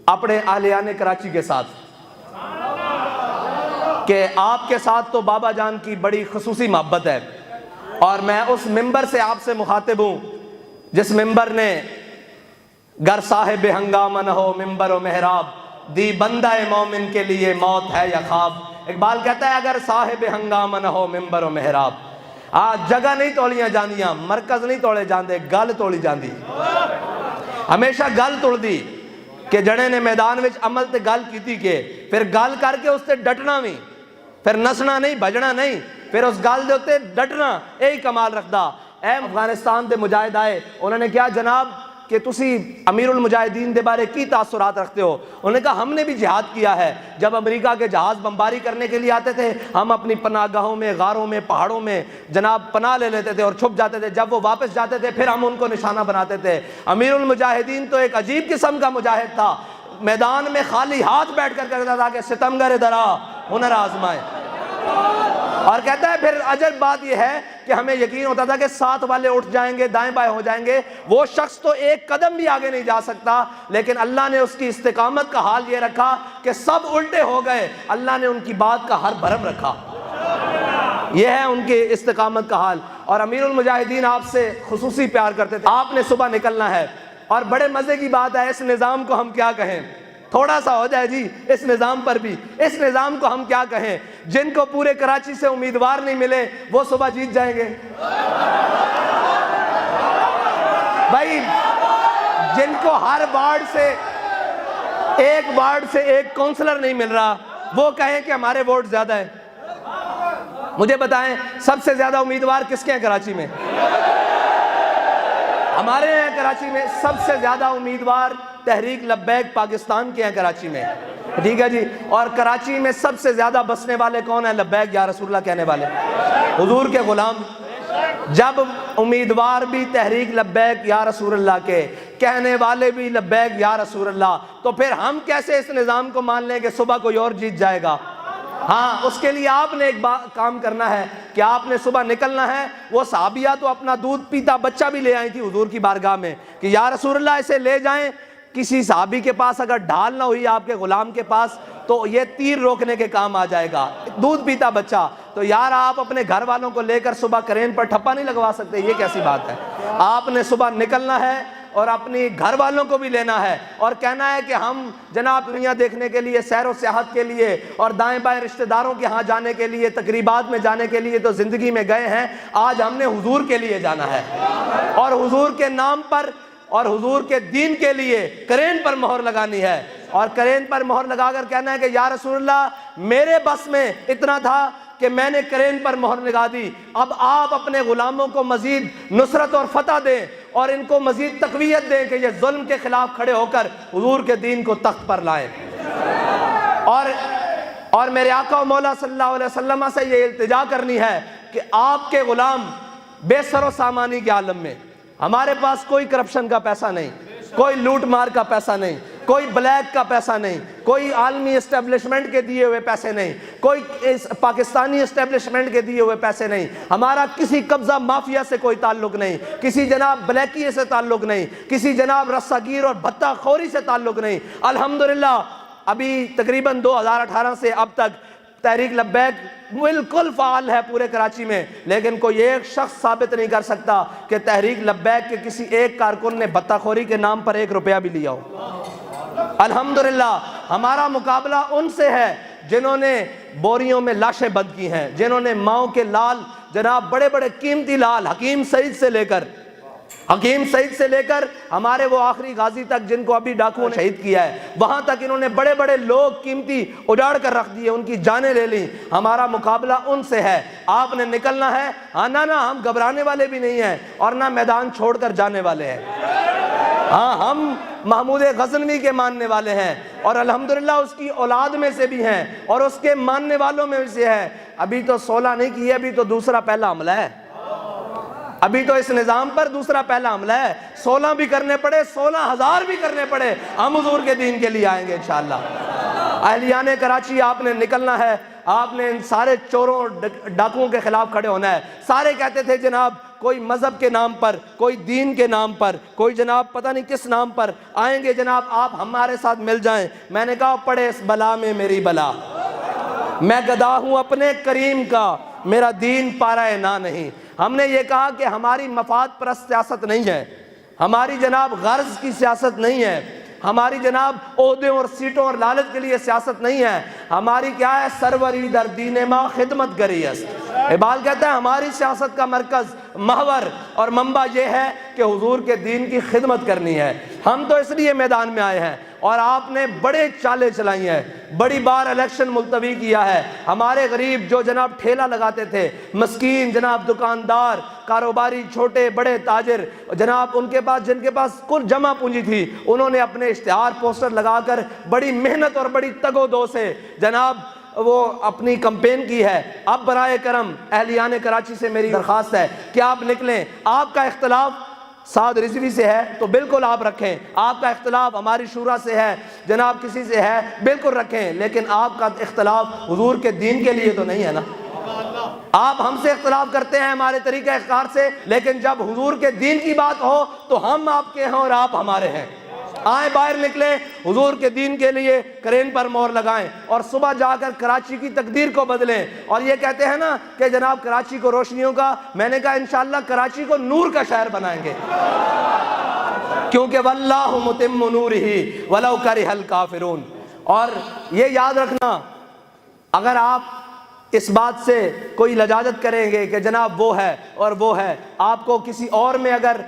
اپنے اہلیان کراچی کے ساتھ کہ آپ کے ساتھ تو بابا جان کی بڑی خصوصی محبت ہے، اور میں اس ممبر سے آپ سے مخاطب ہوں جس ممبر نے گر صاحب ہنگامہ نہ ہو ممبر و محراب، دی بندہ مومن کے لیے موت ہے یا خواب۔ اقبال کہتا ہے اگر صاحب ہنگامہ نہ ہو ممبر و محراب، جگہ نہیں توڑیاں جاندیاں، مرکز نہیں توڑے جاندے، گل توڑی جاندی، ہمیشہ گل توڑ دی کہ جڑے نے میدان وچ عمل تے گل کیتی کہ پھر گل کر کے اس تے ڈٹنا بھی، پھر نسنا نہیں بجنا نہیں، پھر اس گل دے اتے ڈٹنا، یہی کمال رکھدا۔ اے افغانستان دے مجاہد آئے، انہوں نے کہا جناب کہ تسی امیر المجاہدین دے بارے کی تاثرات رکھتے ہو؟ انہوں نے کہا ہم نے بھی جہاد کیا ہے، جب امریکہ کے جہاز بمباری کرنے کے لیے آتے تھے ہم اپنی پناہ گاہوں میں، غاروں میں، پہاڑوں میں جناب پناہ لے لیتے تھے اور چھپ جاتے تھے، جب وہ واپس جاتے تھے پھر ہم ان کو نشانہ بناتے تھے۔ امیر المجاہدین تو ایک عجیب قسم کا مجاہد تھا، میدان میں خالی ہاتھ بیٹھ کر کہتا تھا کہ ستمگر درا ہنر آزمائے، اور کہتا ہے پھر عجب بات یہ ہے کہ ہمیں یقین ہوتا تھا کہ ساتھ والے اٹھ جائیں گے، دائیں بائیں ہو جائیں گے، وہ شخص تو ایک قدم بھی آگے نہیں جا سکتا، لیکن اللہ نے اس کی استقامت کا حال یہ رکھا کہ سب الٹے ہو گئے، اللہ نے ان کی بات کا ہر بھرم رکھا۔ یہ ہے ان کی استقامت کا حال۔ اور امیر المجاہدین آپ سے خصوصی پیار کرتے تھے، آپ نے صبح نکلنا ہے، اور بڑے مزے کی بات ہے، اس نظام کو ہم کیا کہیں، تھوڑا سا ہو جائے جی اس نظام پر بھی، اس نظام کو ہم کیا کہیں، جن کو پورے کراچی سے امیدوار نہیں ملے وہ صبح جیت جائیں گے بھائی، جن کو ہر وارڈ سے ایک کونسلر نہیں مل رہا وہ کہیں کہ ہمارے ووٹ زیادہ ہیں۔ مجھے بتائیں سب سے زیادہ امیدوار کس کے ہیں کراچی میں؟ ہمارے ہیں کراچی میں سب سے زیادہ امیدوار تحریک لبیک پاکستان کے ہیں کراچی میں، ٹھیک ہے جی۔ اور کراچی میں سب سے زیادہ بسنے والے کون ہیں؟ لبیک یا رسول اللہ کہنے والے، حضور کے غلام۔ جب امیدوار بھی تحریک لبیک یا رسول اللہ کے، کہنے والے بھی لبیک یا رسول اللہ، تو پھر ہم کیسے اس نظام کو مان لیں کہ صبح کوئی اور جیت جائے گا؟ ہاں، اس کے لیے آپ نے ایک کام کرنا ہے کہ آپ نے صبح نکلنا ہے۔ وہ صحابیہ تو اپنا دودھ پیتا بچہ بھی لے آئی تھی حضور کی بارگاہ میں کہ یا رسول اللہ اسے لے جائیں۔ کسی صحابی کے پاس اگر ڈھال نہ ہوئی آپ کے غلام کے پاس تو یہ تیر روکنے کے کام آ جائے گا، دودھ پیتا بچہ۔ تو یار آپ اپنے گھر والوں کو لے کر صبح کرین پر ٹھپا نہیں لگوا سکتے، یہ کیسی بات ہے؟ آپ نے صبح نکلنا ہے اور اپنی گھر والوں کو بھی لینا ہے اور کہنا ہے کہ ہم جناب دنیا دیکھنے کے لیے، سیر و سیاحت کے لیے اور دائیں بائیں رشتہ داروں کے ہاں جانے کے لیے، تقریبات میں جانے کے لیے تو زندگی میں گئے ہیں، آج ہم نے حضور کے لیے جانا ہے، اور حضور کے نام پر اور حضور کے دین کے لیے کرین پر مہر لگانی ہے، اور کرین پر مہر لگا کر کہنا ہے کہ یا رسول اللہ میرے بس میں اتنا تھا کہ میں نے کرین پر مہر لگا دی، اب آپ اپنے غلاموں کو مزید نصرت اور فتح دیں اور ان کو مزید تقویت دیں کہ یہ ظلم کے خلاف کھڑے ہو کر حضور کے دین کو تخت پر لائیں۔ اور میرے آقا و مولا صلی اللہ علیہ وسلم سے یہ التجا کرنی ہے کہ آپ کے غلام بے سر و سامانی کے عالم میں، ہمارے پاس کوئی کرپشن کا پیسہ نہیں، کوئی لوٹ مار کا پیسہ نہیں، کوئی بلیک کا پیسہ نہیں، کوئی عالمی اسٹیبلشمنٹ کے دیے ہوئے پیسے نہیں، کوئی پاکستانی اسٹیبلشمنٹ کے دیے ہوئے پیسے نہیں، ہمارا کسی قبضہ مافیا سے کوئی تعلق نہیں، کسی جناب بلیکیے سے تعلق نہیں، کسی جناب رساگیر اور بھتہ خوری سے تعلق نہیں۔ الحمدللہ ابھی تقریباً 2018 سے اب تک تحریک لبیک بالکل فعال ہے پورے کراچی میں، لیکن کوئی ایک شخص ثابت نہیں کر سکتا کہ تحریک لبیک کے کسی ایک کارکن نے بھتہ خوری کے نام پر 1 روپیہ بھی لیا ہو۔ الحمدللہ ہمارا مقابلہ ان سے ہے جنہوں نے بوریوں میں لاشیں بند کی ہیں، جنہوں نے ماؤں کے لال جناب بڑے بڑے قیمتی لال حکیم سعید سے لے کر ہمارے وہ آخری غازی تک جن کو ابھی ڈاکوؤں نے شہید کیا ہے، وہاں تک انہوں نے بڑے بڑے لوگ قیمتی اجاڑ کر رکھ دیے، ان کی جانیں لے لیں۔ ہمارا مقابلہ ان سے ہے، آپ نے نکلنا ہے۔ ہاں نہ ہم گھبرانے والے بھی نہیں ہیں اور نہ میدان چھوڑ کر جانے والے ہیں۔ ہاں ہم محمود غزنوی کے ماننے والے ہیں اور الحمدللہ اس کی اولاد میں سے بھی ہیں اور اس کے ماننے والوں میں سے ہے۔ ابھی تو 16 نہیں کی ہے، ابھی تو دوسرا پہلا حملہ ہے، ابھی تو اس نظام پر دوسرا پہلا حملہ ہے۔ 16 بھی کرنے پڑے، 16,000 بھی کرنے پڑے، ہم حضور کے دین کے لیے آئیں گے انشاءاللہ۔ اہلیان کراچی آپ نے نکلنا ہے، آپ نے ان سارے چوروں ڈاکوؤں کے خلاف کھڑے ہونا ہے۔ سارے کہتے تھے جناب کوئی مذہب کے نام پر، کوئی دین کے نام پر، کوئی جناب پتہ نہیں کس نام پر آئیں گے جناب آپ ہمارے ساتھ مل جائیں۔ میں نے کہا پڑے اس بلا میں میری بلا، میں گدا ہوں اپنے کریم کا، میرا دین پارہ نا نہیں۔ ہم نے یہ کہا کہ ہماری مفاد پرست سیاست نہیں ہے، ہماری جناب غرض کی سیاست نہیں ہے، ہماری جناب عہدوں اور سیٹوں اور لالچ کے لیے سیاست نہیں ہے، ہماری کیا ہے؟ سروری در دین ما خدمت گری است۔ اقبال کہتا ہے ہماری سیاست کا مرکز، محور اور منبع یہ ہے کہ حضور کے دین کی خدمت کرنی ہے۔ ہم تو اس لیے میدان میں آئے ہیں، اور آپ نے بڑے چالیں چلائی ہیں، بڑی بار الیکشن ملتوی کیا ہے۔ ہمارے غریب جو جناب ٹھیلا لگاتے تھے، مسکین جناب دکاندار، کاروباری، چھوٹے بڑے تاجر جناب، ان کے پاس جن کے پاس کل جمع پونجی تھی، انہوں نے اپنے اشتہار پوسٹر لگا کر بڑی محنت اور بڑی تگ و دو سے جناب وہ اپنی کمپین کی ہے۔ اب برائے کرم اہلیان کراچی سے میری درخواست ہے کہ آپ نکلیں۔ آپ کا اختلاف سعد رضوی سے ہے تو بالکل آپ رکھیں، آپ کا اختلاف ہماری شورا سے ہے جناب، کسی سے ہے بالکل رکھیں، لیکن آپ کا اختلاف حضور کے دین کے لیے تو نہیں ہے نا۔ آپ ہم سے اختلاف کرتے ہیں ہمارے طریقہ اختیار سے، لیکن جب حضور کے دین کی بات ہو تو ہم آپ کے ہیں اور آپ ہمارے ہیں۔ آئیں باہر نکلیں، حضور کے دین کے لیے کرین پر مور لگائیں، اور صبح جا کر کراچی کی تقدیر کو بدلیں۔ اور یہ کہتے ہیں نا کہ جناب کراچی کو روشنیوں کا، میں نے کہا انشاءاللہ کراچی کو نور کا شہر بنائیں گے، کیونکہ واللہ متم نورہ ولو کرہ الکافرون۔ اور یہ یاد رکھنا، اگر آپ اس بات سے کوئی لجاجت کریں گے کہ جناب وہ ہے اور وہ ہے، آپ کو کسی اور میں اگر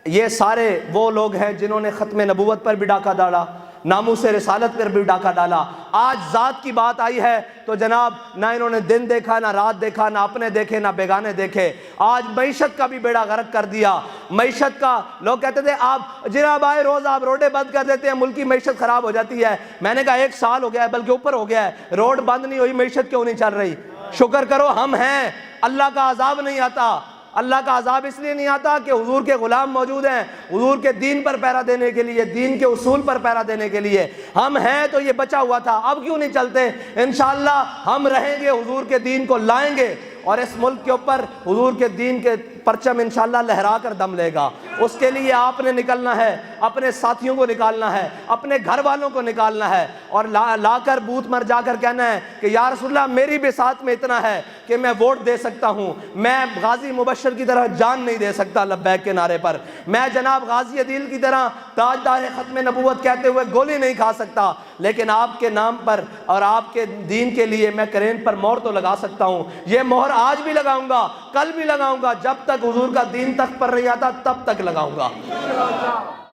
یہ سارے وہ لوگ ہیں جنہوں نے ختم نبوت پر بھی ڈاکہ ڈالا، ناموس رسالت پر بھی ڈاکہ ڈالا، آج ذات کی بات آئی ہے تو جناب نہ انہوں نے دن دیکھا، نہ رات دیکھا، نہ اپنے دیکھے نہ بیگانے دیکھے، آج معیشت کا بھی بیڑا غرق کر دیا۔ معیشت کا لوگ کہتے تھے آپ جناب آئے روز آپ روڈیں بند کر دیتے ہیں، ملک کی معیشت خراب ہو جاتی ہے۔ میں نے کہا 1 سال ہو گیا ہے، بلکہ اوپر ہو گیا ہے، روڈ بند نہیں ہوئی، معیشت کیوں نہیں چل رہی؟ شکر کرو ہم ہیں، اللہ کا عذاب نہیں آتا۔ اللہ کا عذاب اس لیے نہیں آتا کہ حضور کے غلام موجود ہیں، حضور کے دین پر پہرا دینے کے لیے، دین کے اصول پر پہرا دینے کے لیے۔ ہم ہیں تو یہ بچا ہوا تھا، اب کیوں نہیں چلتے؟ انشاءاللہ ہم رہیں گے، حضور کے دین کو لائیں گے، اور اس ملک کے اوپر حضور کے دین کے پرچم انشاءاللہ لہرا کر دم لے گا۔ اس کے لیے آپ نے نکلنا ہے، اپنے ساتھیوں کو نکالنا ہے، اپنے گھر والوں کو نکالنا ہے، اور لا کر بوتھ مر جا کر کہنا ہے کہ یا رسول اللہ میری بساط میں اتنا ہے کہ میں ووٹ دے سکتا ہوں، میں غازی مبشر کی طرح جان نہیں دے سکتا لبیک کے نعرے پر، میں جناب غازی عدیل کی طرح تاجدار ختم نبوت کہتے ہوئے گولی نہیں کھا سکتا، لیکن آپ کے نام پر اور آپ کے دین کے لیے میں کرین پر مہر تو لگا سکتا ہوں۔ یہ مہر آج بھی لگاؤں گا، کل بھی لگاؤں گا، جب تک حضور کا دین تخت پر نہیں آتا تب تک لگاؤں گا۔